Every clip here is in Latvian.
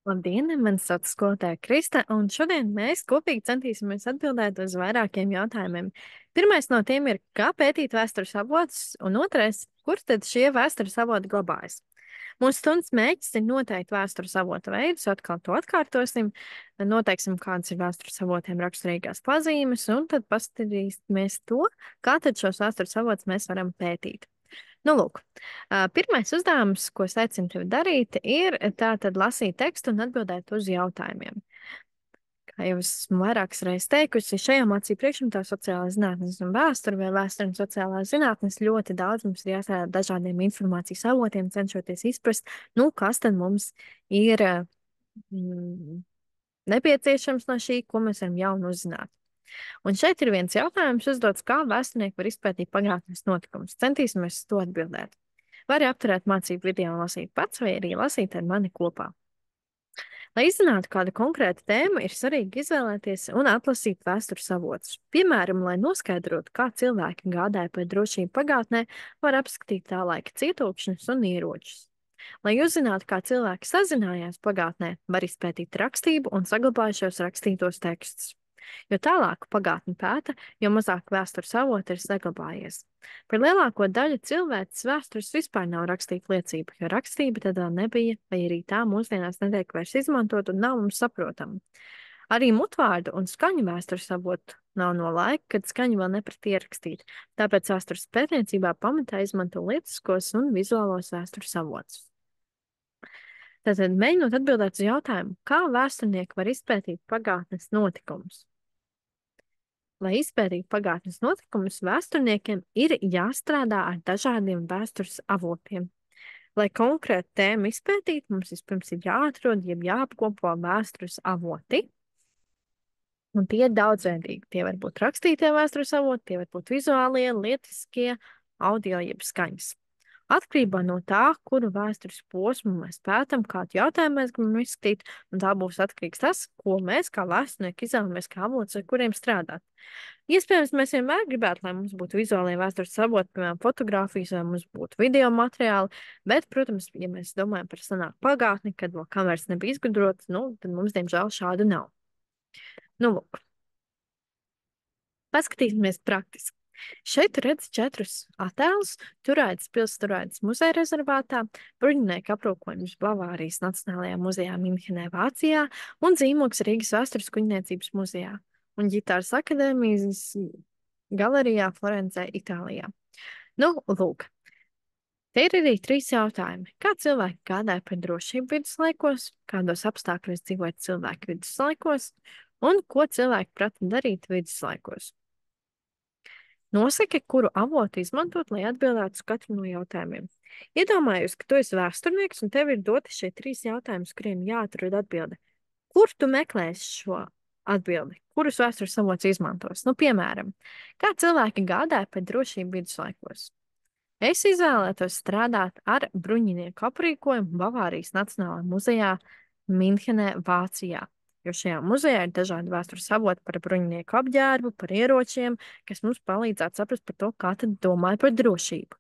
Labdien, mani sauc skolotāja Krista, un šodien mēs kopīgi centīsimies atbildēt uz vairākiem jautājumiem. Pirmais no tiem ir, kā pētīt vēstures avotus, un otrais, kur tad šie vēstures avoti glabājas. Mūsu stundas mērķis ir noteikt vēstures avotu veidus, atkal to atkārtosim, noteiksim, kādas ir vēstures avotiem raksturīgās pazīmes, un tad paskatīsimies to, kā tad šos vēstures avotus mēs varam pētīt. Nu, lūk, pirmais uzdevums, ko es aicinu tevi darīt, ir tātad lasīt tekstu un atbildēt uz jautājumiem. Kā jau esmu vairākas reizes teikusi, šajā mācību priekšmetā sociālās zinātnes un vēsture vai vēsture un sociālās zinātnes ļoti daudz mums ir jāstrādā dažādiem informācijas avotiem, cenšoties izprast, nu, kas tad mums ir nepieciešams no šī, ko mēs varam jaunu uzzināt. Un šeit ir viens jautājums uzdots, kā vēsturnieki var izpētīt pagātnes notikumus. Centīsimies to atbildēt. Vari apturēt mācību video un lasīt pats, vai arī lasīt ar mani kopā. Lai izzinātu kādu konkrētu tēmu, ir svarīgi izvēlēties un atlasīt vēstures avotus. Piemēram, lai noskaidrotu, kā cilvēki gādāja par drošību pagātnē, var apskatīt tā laika cietokšņus un ieročus. Lai uzzinātu, kā cilvēki sazinājās pagātnē, var izpētīt rakstību un saglabājušos rakstītos tekstus. Jo tālāk pagātni pēta, jo mazāk vēstures avoti ir saglabājies. Par lielāko daļu cilvēces vēstures vispār nav rakstīta liecība, jo rakstība tad vēl nebija, vai arī tā mūsdienās netiek vairs izmantot un nav mums saprotama. Arī mutvārdu un skaņu vēstures avotu nav no laika, kad skaņu vēl neprat ierakstīt, tāpēc vēstures pētniecībā pamatā izmanto lietiskos un vizuālos vēstures avotus. Tātad mēģinot atbildēt uz jautājumu, kā vēsturnieki var izpētīt pagātnes notikumus. Lai izpētītu pagātnes notikumus, vēsturniekiem ir jāstrādā ar dažādiem vēstures avotiem. Lai konkrētu tēmu izpētītu, mums vispirms ir jāatrod, jeb jāapkopo vēstures avoti. Un tie ir daudzveidīgi. Tie var būt rakstītie vēstures avoti, tie var būt vizuālie, lietiskie, audio jeb skaņas. Atkarībā no tā, kuru vēstures posmu mēs pētam, kādu jautājumu mēs gribam izskatīt, un tā būs atkarīgs tas, ko mēs kā vēsturnieki izvēlamies kā avots, ar kuriem strādāt. Iespējams, mēs vienmēr gribētu, lai mums būtu vizuālie vēstures avoti, piemēram, fotogrāfijas, vai mums būtu video materiāli, bet, protams, ja mēs domājam par senāku pagātni, kad vēl kameras nebija izgudrotas, tad mums, diemžēl, šādu nav. Nu, lūk. Paskatīsimies praktiski. Šeit redz 4 attēlus. Turaidas pils Turaidas muzeja rezervātā, bruņinieku aprūkojums Bavārijas Nacionālajā muzejā Minhenē, Vācijā un zīmogs Rīgas vēstures kuģniecības muzejā un ģitāras akadēmijas galerijā Florencē, Itālijā. Nu, lūk. Te ir arī 3 jautājumi. Kā cilvēki gādāja par drošību viduslaikos, kādos apstākļos dzīvoja cilvēki viduslaikos un ko cilvēki prata darīt viduslaikos? Nosaki, kuru avotu izmantot, lai atbildētu uz katru no jautājumiem. Iedomājos, ka tu esi vēsturnieks un tev ir doti šie 3 jautājumi, kuriem jāatrod atbilde. Kur tu meklēsi šo atbildi? Kurus vēstures avotus izmantos? Nu, piemēram, kā cilvēki gādāja par drošību viduslaikos? Es izvēlētos strādāt ar bruņinieku aprīkojumu Bavārijas Nacionālajā muzejā Minhenē, Vācijā. Jo šajā muzejā ir dažādi vēstures avoti par bruņinieku apģērbu, par ieročiem, kas mums palīdzētu saprast par to, kā tad domāja par drošību.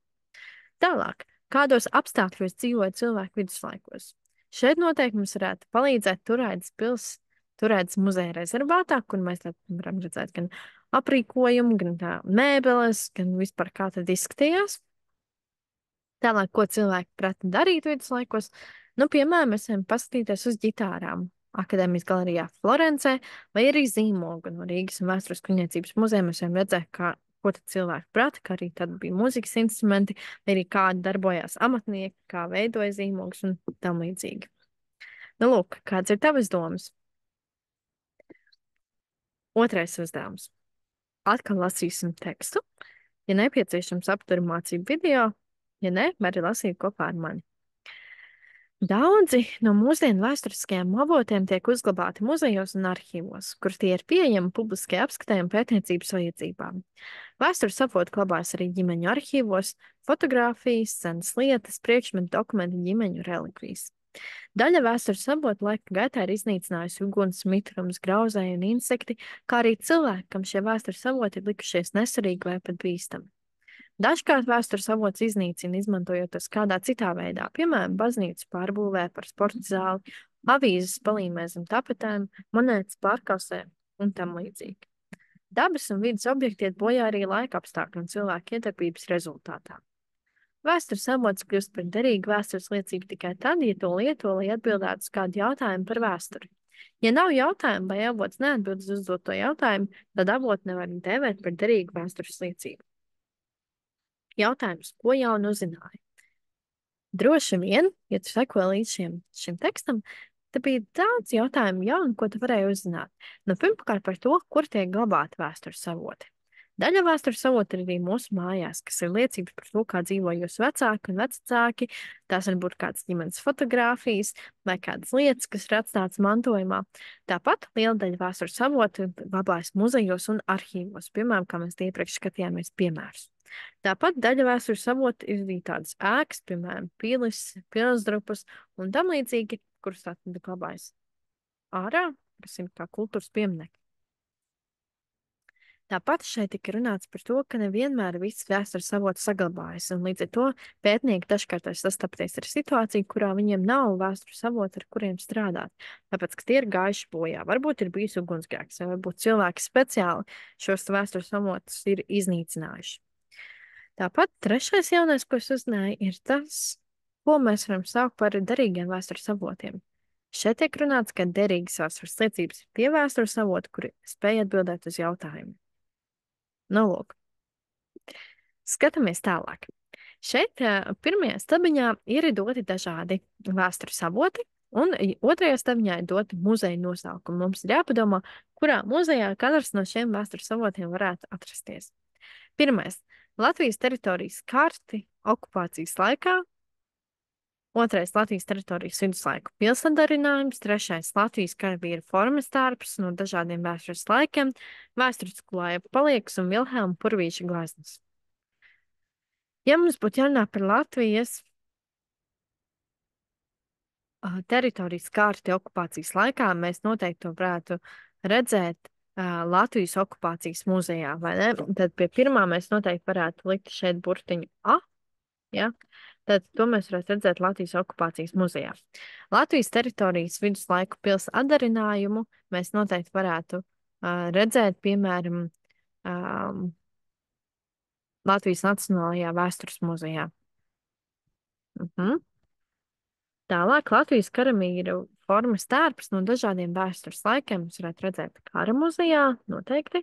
Tālāk, kādos apstākļos dzīvoja cilvēki viduslaikos? Šeit noteikti mums varētu palīdzēt Turaidas pils Turaidas muzeja rezervātā, kur mēs varam redzēt gan aprīkojumu, gan mēbeles, gan vispār kā tad izskatījās. Tālāk, ko cilvēki prata darīt viduslaikos? Nu, piemēram, mēs varam paskatīties uz ģitārām. Akadēmijas galerijā Florencē, vai arī zīmogu no Rīgas un vēstures kuģniecības muzeja mēs varam redzēt, ko tad cilvēki prata, ka arī tad bija mūzikas instrumenti, vai arī kādi darbojās amatnieki, kā veidoja zīmogus un tam līdzīgi. Nu, lūk, kāds ir tavas domas? Otrais uzdevums. Atkal lasīsim tekstu. Ja nepieciešams, apturi mācību video, ja ne, vari lasīt kopā ar mani. Daudzi no mūsdienu vēsturiskajiem avotiem tiek uzglabāti muzejos un arhīvos, kur tie ir pieejami publiskai apskatai un pētniecības vajadzībām. Vēstures avoti glabājas arī ģimeņu arhīvos, fotogrāfijas, senas lietas, priekšmetu, dokumenti, ģimeņu relikvijas. Daļa vēstures avotu laika gaitā ir iznīcinājusi uguns, mitrums, grauzēji un insekti, kā arī cilvēki, kam šie vēstures avoti ir likušies nesurīgi vai pat bīstami. Dažkārt vēstures avots iznīcina, izmantojot tos kādā citā veidā, piemēram, baznīcas pārbūvē par sporta zāli, avīzes palīmē zem tapetēm, monētas pārkausē un tam līdzīgi. Dabas un vidas objekti iet bojā arī laika apstākļu un cilvēku iedarbības rezultātā. Vēstures avots kļūst par derīgu vēstures liecību tikai tad, ja to lieto, lai atbildētu uz kādu jautājumu par vēsturi. Ja nav jautājumu vai avots neatbild uz uzdoto jautājumu, tad avotu nevar dēvēt par derīgu vēstures liecību. Jautājums, ko jaunu uzzināja? Droši vien, ja tu seko līdz šim tekstam, te bija daudz jautājumu jaunu, ko tu varēji uzzināt. Pirmkārt par to, kur tiek glabāti vēstures avoti. Daļa vēstures avoti ir arī mūsu mājās, kas ir liecības par to, kā dzīvo jūsu vecāki un vecāki. Tās var būt kādas ģimenes fotogrāfijas vai kādas lietas, kas ir atstātas mantojumā. Tāpat liela daļa vēstures avotu glabājas muzejos un arhīvos, piemēram, kā mēs iepriekš skatījāmies piemērus. Tāpat daļa vēstures avotu ir arī tādas ēkas, piemēram, pilis, pilsdrupas un tam līdzīgi, kuras tātad glabājas ārā, kas ir kā kultūras pieminekļi. Tāpat šeit tika runāts par to, ka nevienmēr viss vēstures avots saglabājas, un līdz ar to pētnieki dažkārt var sastapties ar situāciju, kurā viņiem nav vēstures avoti, ar kuriem strādāt, tāpēc, ka tie ir gājuši bojā. Varbūt ir bijis ugunsgrēks, vai varbūt cilvēki speciāli šos vēstures avotus ir iznīcinājuši. Tāpat trešais jaunais, ko es uzzināju, ir tas, ko mēs varam saukt par derīgiem vēstures avotiem. Šeit tiek runāts, ka derīgas vēstures liecības ir tie vēstures avoti, kuri spēj atbildēt uz jautājumu. Lūk. Skatāmies tālāk. Šeit pirmajā stabiņā ir doti dažādi vēstures avoti, un otrajā stabiņā ir doti muzeja nosaukumi. Mums ir jāpadomā, kurā muzejā katrs no šiem vēstures avotiem varētu atrasties. Pirmais – Latvijas teritorijas karti okupācijas laikā. Otrais – Latvijas teritorijas viduslaiku pilsadarinājums. Trešais – Latvijas karavīra formas tārps no dažādiem vēstures laikiem. Vēsturisku laivu palieks un Vilhelma Purvīša gleznas. Ja mums būtu jārunā par Latvijas teritorijas karti okupācijas laikā, mēs noteikti to varētu redzēt Latvijas okupācijas muzejā, vai ne? Tad pie pirmā mēs noteikti varētu likt šeit burtiņu A, ja? Tad to mēs varētu redzēt Latvijas okupācijas muzejā. Latvijas teritorijas viduslaiku pils atdarinājumu mēs noteikti varētu redzēt, piemēram, Latvijas Nacionālajā vēstures muzejā. Tālāk Latvijas karavīra formas tērps no dažādiem vēstures laikiem mēs varētu redzēt kara muzejā, noteikti.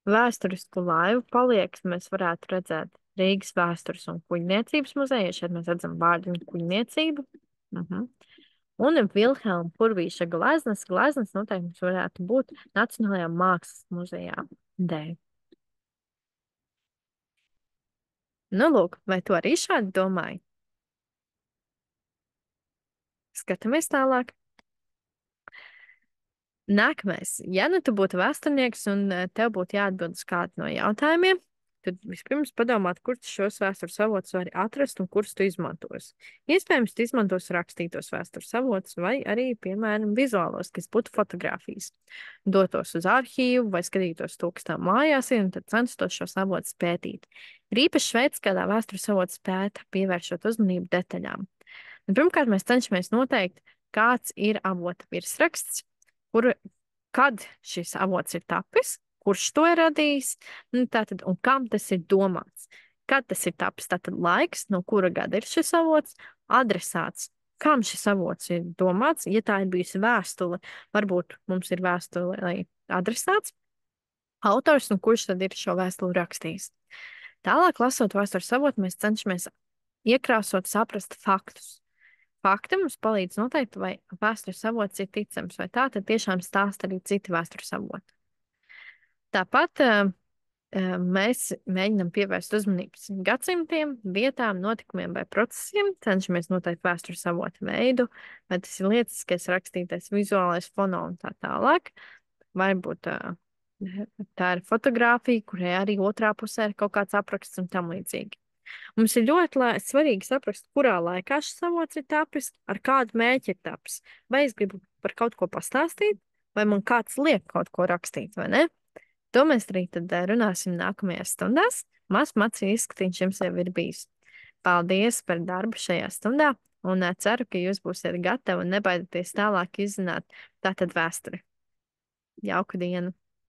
Vēsturisku laivu palieks mēs varētu redzēt Rīgas vēstures un kuģniecības muzejā. Šeit mēs redzam vārdu kuģniecību. Un Vilhelma Purvīša gleznas. Gleznas noteikti mums varētu būt Nacionālajā mākslas muzejā D. Lūk, vai tu arī šādi domāji? Skatāmies tālāk. Nākamais. Ja tu būtu vēsturnieks un tev būtu jāatbild uz kādu no jautājumiem, tad vispirms padomāt, kur tu šos vēstures avotus vari atrast un kurus tu izmantos. Iespējams, tu izmantos rakstītos vēstures avotus vai arī, piemēram, vizuālos, kas būtu fotogrāfijas. Dotos uz arhīvu vai skatītos to, kas tā mājās ir, un tad censtos šos avotus pētīt. Ir īpašs veids, kādā vēstures avots pēta, pievēršot uzmanību detaļām. Pirmkārt, mēs cenšamies noteikt, kāds ir avota virsraksts, kad šis avots ir tapis, kurš to ir radījis, tātad, un kam tas ir domāts. Kad tas ir tapis, tātad laiks, no kura gada ir šis avots, adresāts, kam šis avots ir domāts. Ja tā ir bijusi vēstule, varbūt mums ir vēstule adresāts, autors un kurš tad ir šo vēstuli rakstījis. Tālāk, lasot vēstures avotu, mēs cenšamies iekrāsot, saprast faktus. Fakti mums palīdz noteikt, vai vēstures avots ir ticams, vai tā tad tiešām stāsta arī citi vēstures avoti. Tāpat mēs mēģinam pievērst uzmanības gadsimtiem, vietām, notikumiem vai procesiem, cenšamies noteikt vēstures avotu veidu, vai tas ir lietiskais rakstītais vizuālais fono un tā tālāk. Varbūt tā ir fotogrāfija, kurai arī otrā pusē ir kaut kāds apraksts un tam līdzīgi. Mums ir ļoti svarīgi saprast, kurā laikā šis avots ir tapis, ar kādu mērķi ir tapis. Vai es gribu par kaut ko pastāstīt, vai man kāds liek kaut ko rakstīt, vai ne? To mēs arī tad runāsim nākamajās stundās. Mācību izskatīšanas jums jau ir bijis. Paldies par darbu šajā stundā Un ceru, ka jūs būsiet gatavi un nebaidieties tālāk izzināt tātad vēsturi. Jauku dienu!